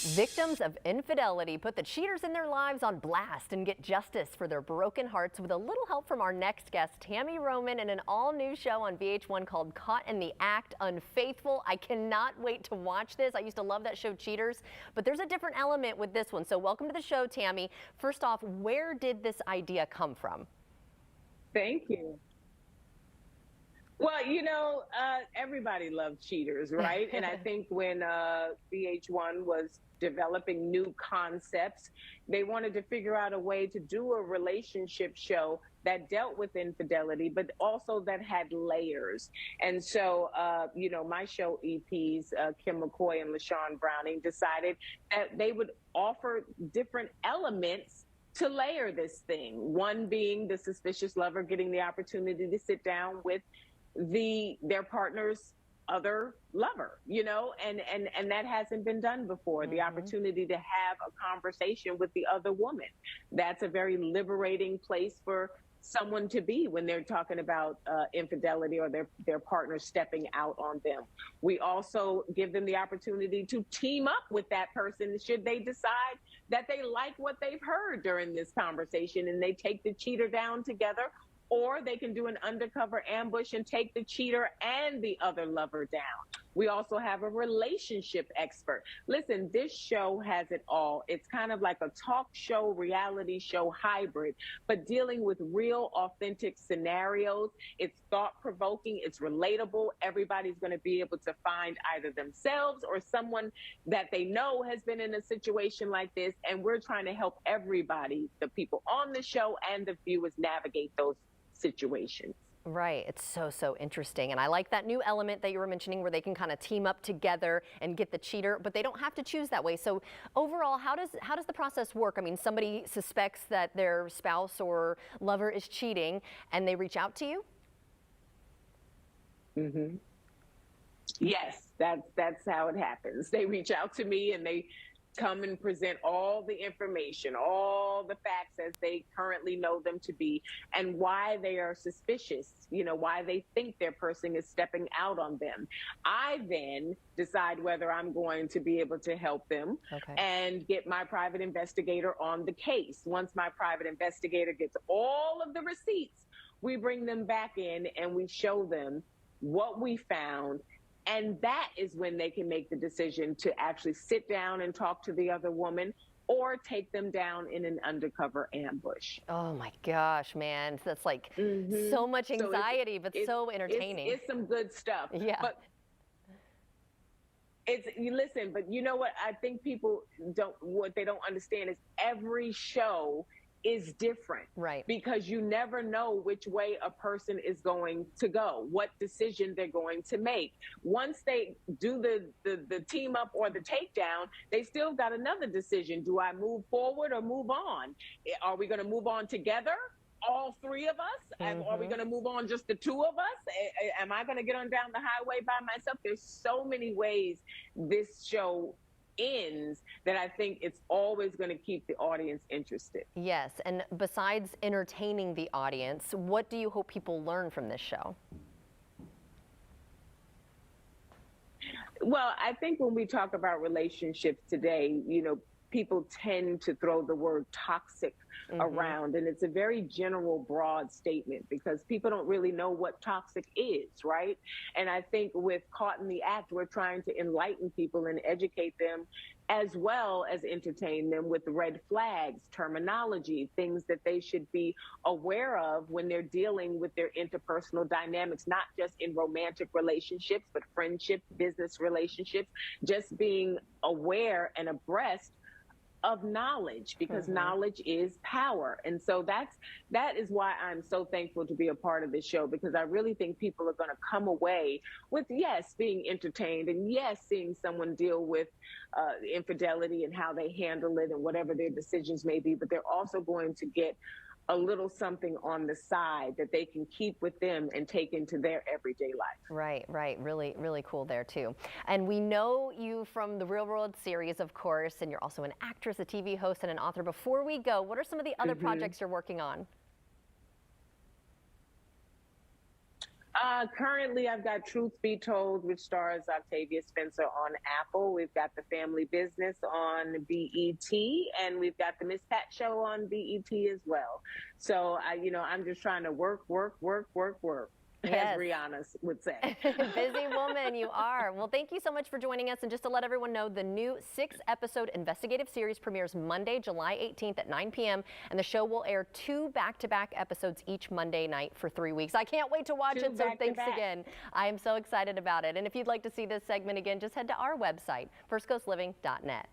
Victims of infidelity put the cheaters in their lives on blast and get justice for their broken hearts with a little help from our next guest, Tami Roman, in an all-new show on VH1 called Caught in the Act, Unfaithful. I cannot wait to watch this. I used to love that show, Cheaters, but there's a different element with this one. So welcome to the show, Tami. First off, where did this idea come from? Thank you. Well, everybody loved Cheaters, right? And I think when VH1 was developing new concepts, they wanted to figure out a way to do a relationship show that dealt with infidelity, but also that had layers. And so, my show EPs, Kim McCoy and LaShawn Browning, decided that they would offer different elements to layer this thing. One being the suspicious lover getting the opportunity to sit down with their partner's other lover, and that hasn't been done before. The opportunity to have a conversation with the other woman. That's a very liberating place for someone to be when they're talking about infidelity or their partner stepping out on them. We also give them the opportunity to team up with that person should they decide that they like what they've heard during this conversation and they take the cheater down together, or they can do an undercover ambush and take the cheater and the other lover down. We also have a relationship expert. Listen, this show has it all. It's kind of like a talk show, reality show hybrid, but dealing with real, authentic scenarios. It's thought-provoking. It's relatable. Everybody's going to be able to find either themselves or someone that they know has been in a situation like this. And we're trying to help everybody, the people on the show and the viewers, navigate those situations. Right. It's so interesting. And I like that new element that you were mentioning where they can kind of team up together and get the cheater, but they don't have to choose that way. So overall, how does the process work? I mean, somebody suspects that their spouse or lover is cheating and they reach out to you? Mm-hmm. Yes, that's how it happens. They reach out to me and they come and present all the information, all the facts as they currently know them to be, and why they are suspicious, why they think their person is stepping out on them. I then decide whether I'm going to be able to help them and get my private investigator on the case. Once my private investigator gets all of the receipts, we bring them back in and we show them what we found. And that is when they can make the decision to actually sit down and talk to the other woman or take them down in an undercover ambush. Oh my gosh, man. That's like so much anxiety, but so entertaining. It's some good stuff. Yeah. But listen, but you know what I think people what they don't understand is every show is different, right? Because you never know which way a person is going to go, what decision they're going to make. Once they do the team up or the takedown, they still got another decision. Do I move forward or move on? Are we going to move on together, all three of us? Are we going to move on just the two of us? Am I going to get on down the highway by myself? There's so many ways this show ends that I think it's always going to keep the audience interested. Yes, and besides entertaining the audience, what do you hope people learn from this show? Well, I think when we talk about relationships today, people tend to throw the word toxic around, and it's a very general, broad statement because people don't really know what toxic is, right? And I think with Caught in the Act, we're trying to enlighten people and educate them as well as entertain them with red flags, terminology, things that they should be aware of when they're dealing with their interpersonal dynamics, not just in romantic relationships, but friendship, business relationships, just being aware and abreast of knowledge, because knowledge is power. And so that is why I'm so thankful to be a part of this show, because I really think people are going to come away with, yes, being entertained, and yes, seeing someone deal with infidelity and how they handle it and whatever their decisions may be, but they're also going to get a little something on the side that they can keep with them and take into their everyday life. Right. Really cool there too. And we know you from the Real World series, of course, and you're also an actress, a TV host, and an author. Before we go, what are some of the other projects you're working on? Currently, I've got Truth Be Told, which stars Octavia Spencer on Apple. We've got The Family Business on BET, and we've got the Miss Pat Show on BET as well. So, I'm just trying to work, as Yes. Rihanna would say. Busy woman you are. Well, thank you so much for joining us. And just to let everyone know, the new 6-episode investigative series premieres Monday, July 18th at 9 p.m. And the show will air 2 back-to-back episodes each Monday night for 3 weeks. I can't wait to watch it, so thanks again. I am so excited about it. And if you'd like to see this segment again, just head to our website, firstcoastliving.net.